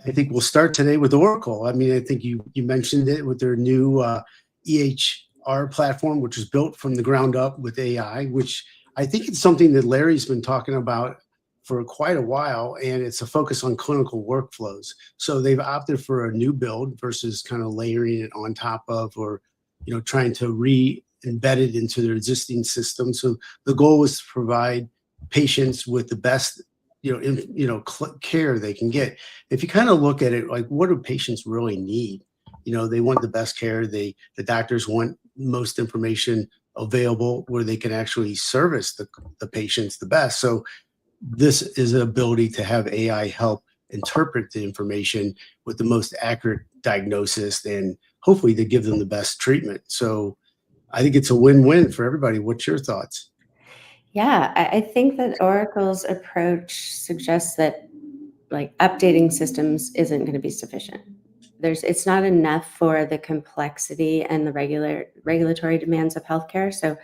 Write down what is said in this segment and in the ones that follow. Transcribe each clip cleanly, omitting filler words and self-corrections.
I think we'll start today with Oracle. I mean, I think you mentioned it with their new EHR platform, which was built from the ground up with AI, which I think it's something that Larry's been talking about for quite a while, and it's a focus on clinical workflows. So they've opted for a new build versus kind of layering it on top of, or trying to re-embed it into their existing system. So the goal was to provide patients with the best care they can get. If you kind of look at it, like, what do patients really need? They want the best care. The doctors want most information available where they can actually service the patients the best. So this is an ability to have AI help interpret the information with the most accurate diagnosis and hopefully to give them the best treatment. So I think it's a win-win for everybody. What's your thoughts? Yeah, I think that Oracle's approach suggests that like updating systems isn't going to be sufficient. It's not enough for the complexity and the regulatory demands of healthcare. So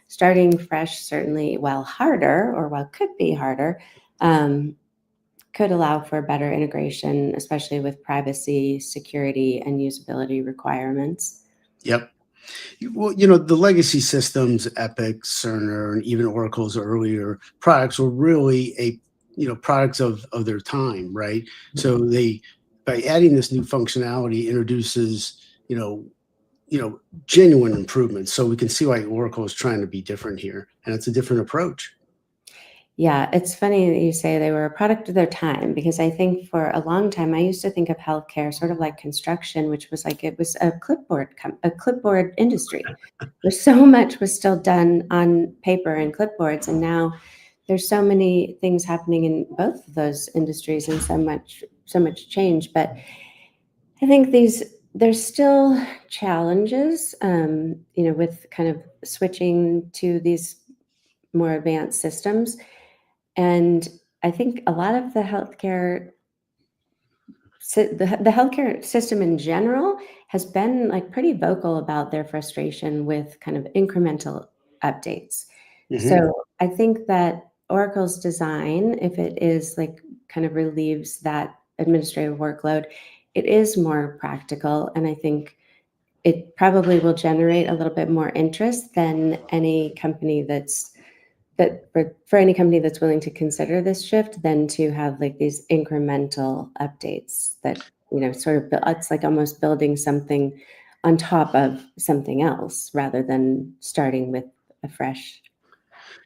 starting fresh, certainly, while could be harder, could allow for better integration, especially with privacy, security, and usability requirements. Yep. Well, the legacy systems, Epic, Cerner, and even Oracle's earlier products were really products of their time, right? So by adding this new functionality, introduces genuine improvements. So we can see why Oracle is trying to be different here, and it's a different approach. Yeah, it's funny that you say they were a product of their time, because I think for a long time I used to think of healthcare sort of like construction, which was like it was a clipboard industry, where so much was still done on paper and clipboards, and now there's so many things happening in both of those industries and so much change. But I think there's still challenges, with kind of switching to these more advanced systems. And I think a lot of the healthcare system in general has been like pretty vocal about their frustration with kind of incremental updates. Mm-hmm. So I think that Oracle's design, if it is like kind of relieves that administrative workload, it is more practical. And I think it probably will generate a little bit more interest than any company for any company that's willing to consider this shift, than to have like these incremental updates that, sort of, it's like almost building something on top of something else rather than starting with a fresh,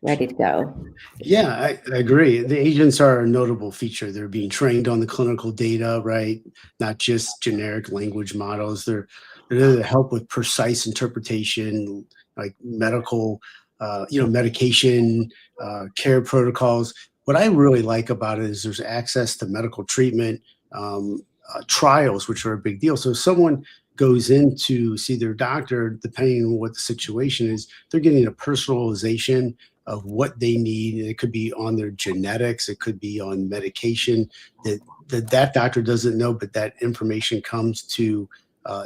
ready to go. Yeah, I agree. The agents are a notable feature. They're being trained on the clinical data, right? Not just generic language models. They're there to help with precise interpretation, like medical, medication, care protocols. What I really like about it is there's access to medical treatment, trials, which are a big deal. So if someone goes in to see their doctor, depending on what the situation is, they're getting a personalization of what they need. It could be on their genetics, it could be on medication that doctor doesn't know, but that information comes to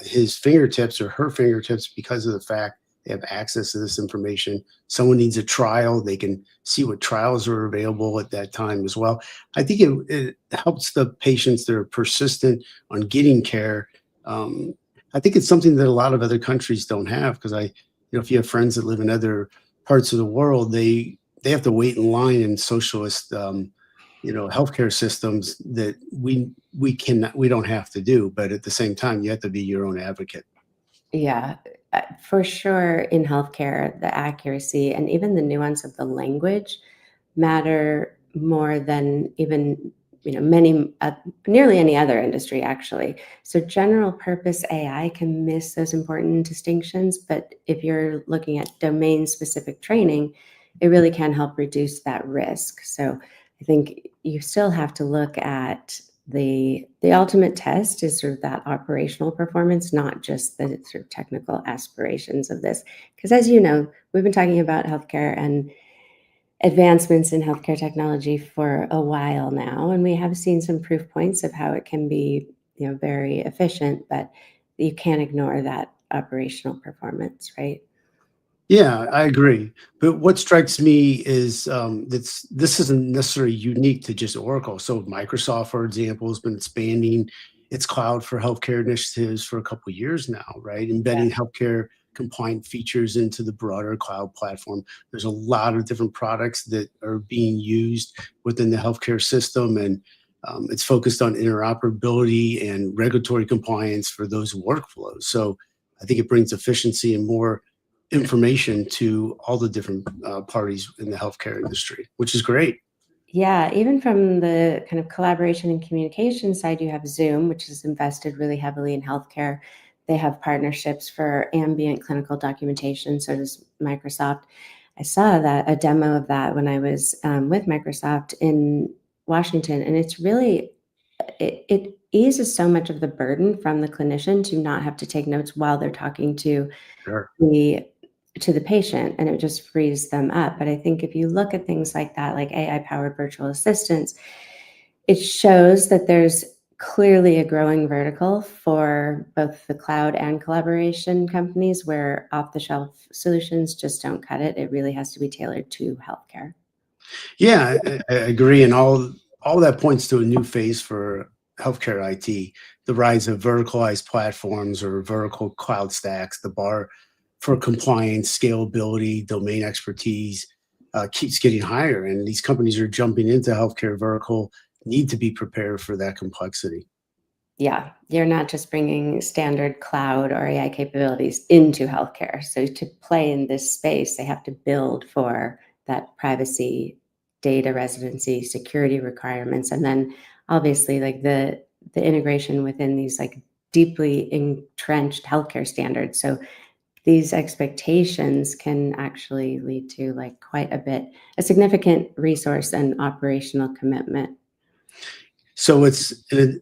his fingertips or her fingertips because of the fact they have access to this information. Someone needs a trial, they can see what trials are available at that time as well. I think it helps the patients that are persistent on getting care. I think it's something that a lot of other countries don't have, because if you have friends that live in other parts of the world, they have to wait in line in socialist healthcare systems that we don't have to do. But at the same time, you have to be your own advocate. Yeah, for sure. In healthcare, the accuracy and even the nuance of the language matter more than even nearly any other industry, actually. So general purpose AI can miss those important distinctions, but if you're looking at domain specific training, it really can help reduce that risk. So I think you still have to look at the ultimate test is sort of that operational performance, not just the sort of technical aspirations of this. Because as you know, we've been talking about healthcare and advancements in healthcare technology for a while now, and we have seen some proof points of how it can be, very efficient, but you can't ignore that operational performance, right? Yeah, I agree. But what strikes me is this isn't necessarily unique to just Oracle. So Microsoft, for example, has been expanding its cloud for healthcare initiatives for a couple of years now, right? Embedding healthcare compliant features into the broader cloud platform. There's a lot of different products that are being used within the healthcare system, and it's focused on interoperability and regulatory compliance for those workflows. So I think it brings efficiency and more information to all the different parties in the healthcare industry, which is great. Yeah, even from the kind of collaboration and communication side, you have Zoom, which is invested really heavily in healthcare. They have partnerships for ambient clinical documentation. So does Microsoft. I saw that a demo of that when I was with Microsoft in Washington, and it's really it eases so much of the burden from the clinician to not have to take notes while they're talking Sure. the to the patient, and it just frees them up. But I think if you look at things like that, like AI powered virtual assistants, it shows that there's clearly a growing vertical for both the cloud and collaboration companies where off the shelf solutions just don't cut it. It really has to be tailored to healthcare. Yeah, I agree, and all that points to a new phase for healthcare IT. The rise of verticalized platforms or vertical cloud stacks, the bar for compliance, scalability, domain expertise keeps getting higher, and these companies are jumping into healthcare vertical need to be prepared for that complexity. Yeah, you're not just bringing standard cloud or AI capabilities into healthcare. So to play in this space, they have to build for that privacy, data residency, security requirements, and then obviously like the integration within these like deeply entrenched healthcare standards. So these expectations can actually lead to like quite a significant resource and operational commitment. So it's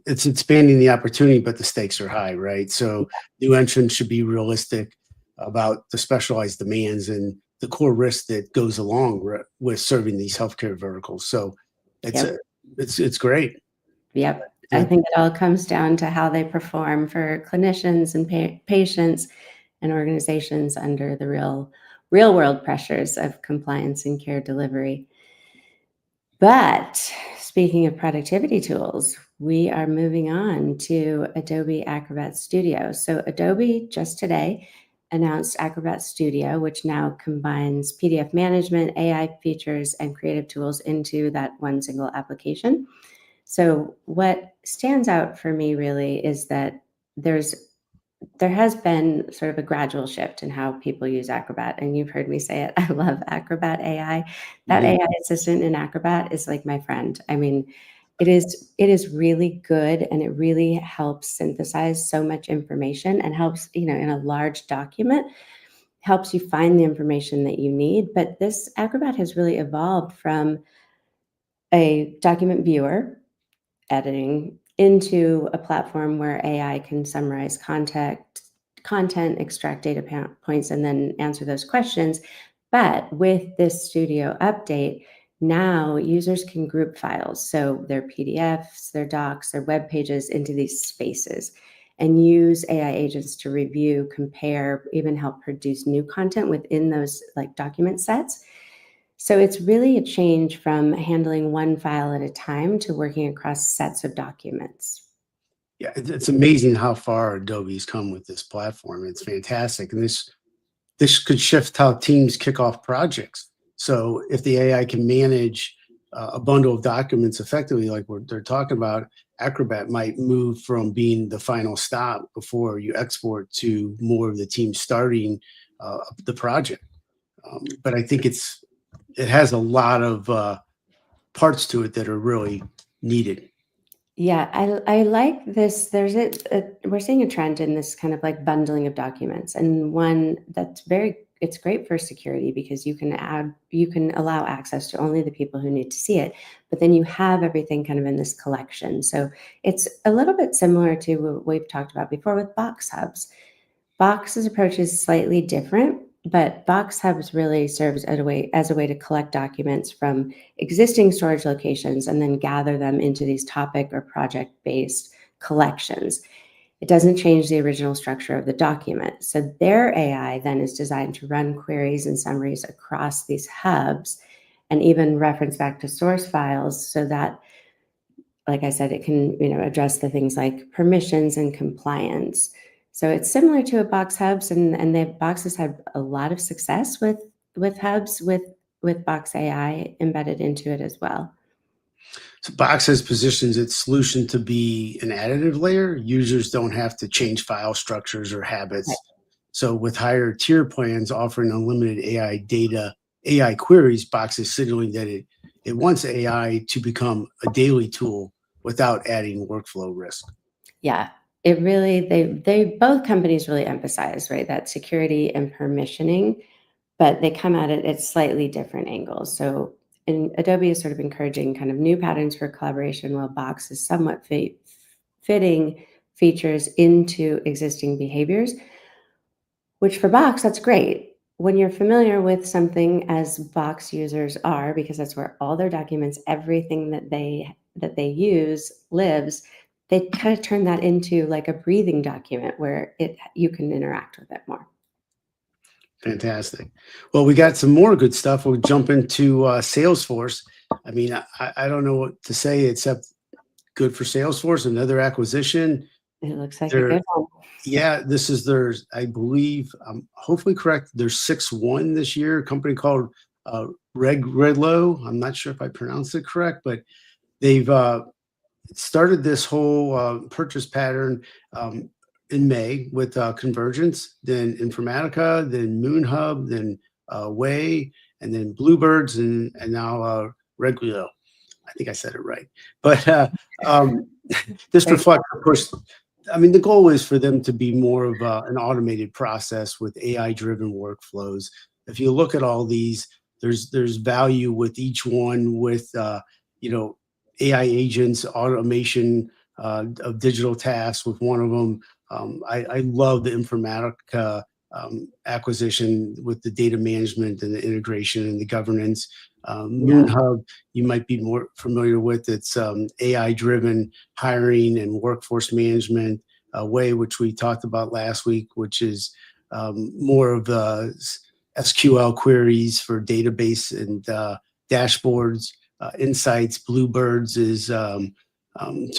expanding the opportunity, but the stakes are high, right? So new entrants should be realistic about the specialized demands and the core risk that goes along with serving these healthcare verticals. So it's Yep. a, it's great. Yep. I Good. think it all comes down to how they perform for clinicians and patients and organizations under the real world pressures of compliance and care delivery. But speaking of productivity tools, we are moving on to Adobe Acrobat Studio. So Adobe just today announced Acrobat Studio, which now combines PDF management, AI features, and creative tools into that one single application. So what stands out for me really is that there's there has been sort of a gradual shift in how people use Acrobat, and you've heard me say it. I love Acrobat AI. That Yeah. AI assistant in Acrobat is like my friend. I mean, it is really good, and it really helps synthesize so much information and helps, in a large document, helps you find the information that you need. But this Acrobat has really evolved from a document viewer editing into a platform where AI can summarize content, extract data points, and then answer those questions. But with this studio update, now users can group files, so their PDFs, their docs, their web pages into these spaces and use AI agents to review, compare, even help produce new content within those like document sets. So it's really a change from handling one file at a time to working across sets of documents. Yeah, it's amazing how far Adobe's come with this platform. It's fantastic, and this could shift how teams kick off projects. So if the AI can manage a bundle of documents effectively, like they're talking about, Acrobat might move from being the final stop before you export to more of the team starting the project. But I think it has a lot of parts to it that are really needed. Yeah, I like this. We're seeing a trend in this kind of like bundling of documents, and one that's it's great for security because you can allow access to only the people who need to see it, but then you have everything kind of in this collection. So it's a little bit similar to what we've talked about before with box hubs. Box's approach is slightly different, but Box Hubs really serves as a way to collect documents from existing storage locations and then gather them into these topic or project-based collections. It doesn't change the original structure of the document. So their AI then is designed to run queries and summaries across these hubs and even reference back to source files so that, like I said, it can, address the things like permissions and compliance. So it's similar to a Box Hubs, and the Boxes had a lot of success with Hubs with Box AI embedded into it as well. So Box has positions its solution to be an additive layer. Users don't have to change file structures or Right. habits. So with higher tier plans offering unlimited AI data, AI queries, Box is signaling that it wants AI to become a daily tool without adding workflow risk. Yeah, it really they both companies really emphasize, right, that security and permissioning, but they come at it at slightly different angles. So, Adobe is sort of encouraging kind of new patterns for collaboration, while Box is somewhat fitting features into existing behaviors, which for Box, that's great. When you're familiar with something as Box users are, because that's where all their documents, everything that they use lives, they kind of turn that into like a breathing document where you can interact with it more. Fantastic. Well, we got some more good stuff. We'll jump into Salesforce. I mean, I don't know what to say except good for Salesforce, another acquisition. It looks like a They're good one. Yeah, this is their, I believe, hopefully correct. They're 6-1 this year. A company called Redlow. I'm not sure if I pronounced it correct, but they've started this whole purchase pattern in May with Convergence, then Informatica, then Moonhub, then Way, and then Bluebirds, and now Redlow. I think I said it right. But um, this Very reflects, of course, I mean, the goal is for them to be more of an automated process with AI-driven workflows. If you look at all these, there's value with each one with you know AI agents, automation of digital tasks with one of them. I love the Informatica acquisition with the data management and the integration and the governance. yeah. Moonhub, you might be more familiar with. It's AI-driven hiring and workforce management way, which we talked about last week, which is more of SQL queries for database and dashboards. Insights, Bluebirds is to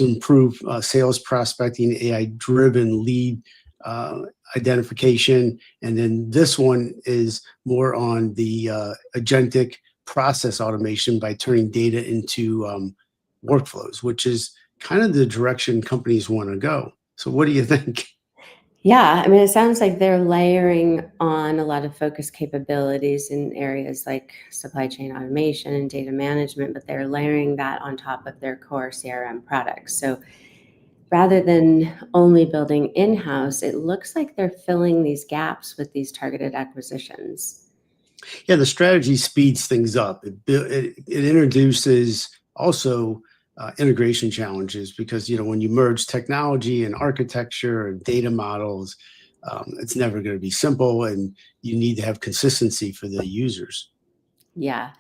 improve sales prospecting, AI-driven lead identification. And then this one is more on the agentic process automation by turning data into workflows, which is kind of the direction companies want to go. So what do you think? Yeah, I mean, it sounds like they're layering on a lot of focus capabilities in areas like supply chain automation and data management, but they're layering that on top of their core CRM products. So rather than only building in-house, it looks like they're filling these gaps with these targeted acquisitions. Yeah, the strategy speeds things up. It introduces also integration challenges because when you merge technology and architecture and data models, it's never going to be simple, and you need to have consistency for the users. Yeah.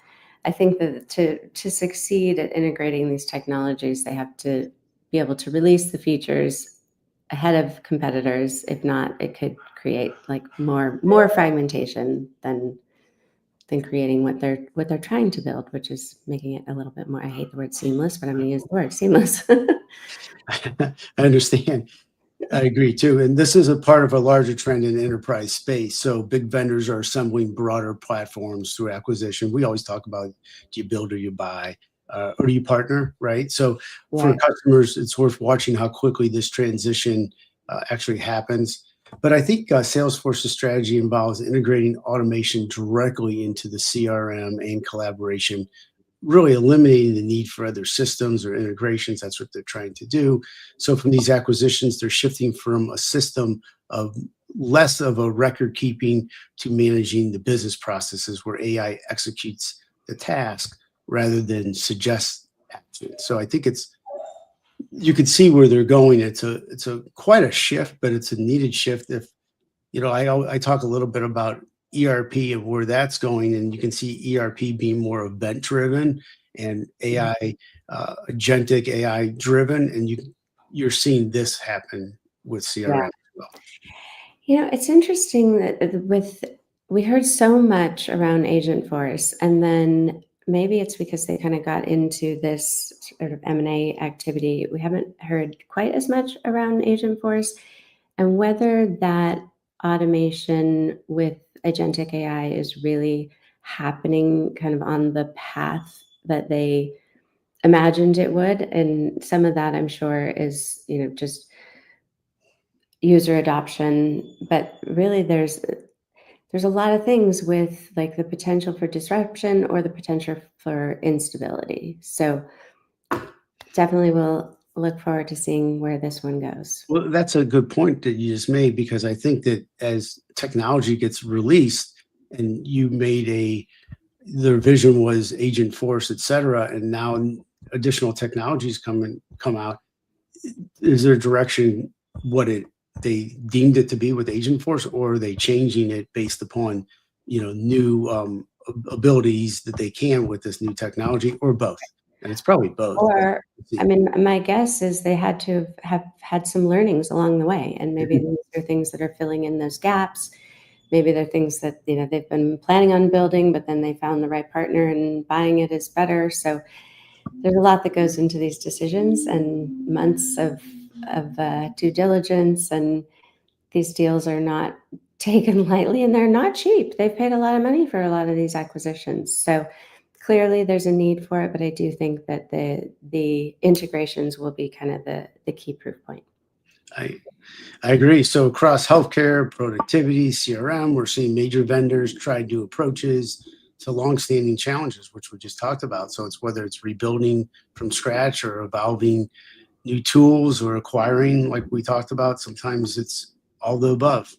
I think that to succeed at integrating these technologies, they have to be able to release the features ahead of competitors. If not, it could create like more fragmentation than creating what they're trying to build, which is making it a little bit more. I hate the word seamless, but I'm going to use the word seamless. I understand. I agree too. And this is a part of a larger trend in the enterprise space. So big vendors are assembling broader platforms through acquisition. We always talk about, do you build or you buy, or do you partner, right? So for Right. customers, it's worth watching how quickly this transition actually happens. But I think Salesforce's strategy involves integrating automation directly into the CRM and collaboration, really eliminating the need for other systems or integrations. That's what they're trying to do. So from these acquisitions, they're shifting from a system of less of a record keeping to managing the business processes where AI executes the task rather than suggest action. So I think you can see where they're going. It's a quite a shift, but it's a needed shift. If I talk a little bit about ERP and where that's going, and you can see ERP being more event driven and AI agentic AI driven, and you're seeing this happen with Yeah. CRM as well. It's interesting that we heard so much around Agent Force, and then maybe it's because they kind of got into this sort of M&A activity. We haven't heard quite as much around Agent Force, and whether that automation with agentic AI is really happening kind of on the path that they imagined it would. And some of that, I'm sure, is, just user adoption, but really there's a lot of things with like the potential for disruption or the potential for instability. So definitely we'll look forward to seeing where this one goes. Well, that's a good point that you just made, because I think that as technology gets released and you made their vision was Agent Force, et cetera, and now additional technologies come out, is there a direction they deemed it to be with Agent Force, or are they changing it based upon new abilities that they can with this new technology, or both? And it's probably both. Or, I mean, my guess is they had to have had some learnings along the way, and maybe these are things that are filling in those gaps. Maybe they're things that they've been planning on building, but then they found the right partner and buying it is better. So there's a lot that goes into these decisions, and months of due diligence, and these deals are not taken lightly, and they're not cheap. They've paid a lot of money for a lot of these acquisitions. So clearly there's a need for it, but I do think that the integrations will be kind of the key proof point. I agree. So across healthcare, productivity, CRM, we're seeing major vendors try new approaches to longstanding challenges, which we just talked about. So it's whether it's rebuilding from scratch or evolving new tools or acquiring, like we talked about. Sometimes it's all the above.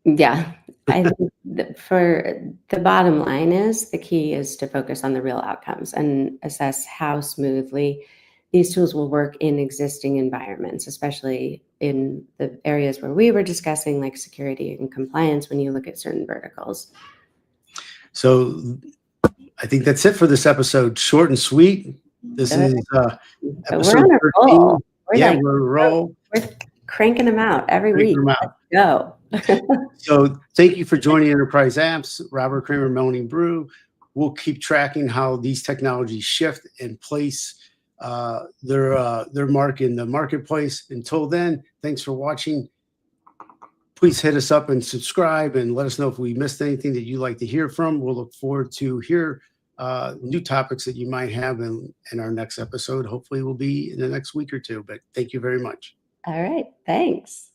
Yeah, I think for the bottom line is the key is to focus on the real outcomes and assess how smoothly these tools will work in existing environments, especially in the areas where we were discussing, like security and compliance, when you look at certain verticals. So I think that's it for this episode. Short and sweet. This Good. is But episode we're on a 13. roll. We're roll. We're cranking them out every week. Let's go. So thank you for joining Enterprise Apps. Robert Kramer, Melanie Brue. We'll keep tracking how these technologies shift and place their mark in the marketplace. Until then, thanks for watching. Please hit us up and subscribe, and let us know if we missed anything that you'd like to hear from. We'll look forward to hear new topics that you might have in our next episode. Hopefully will be in the next week or two, but thank you very much. All right. Thanks.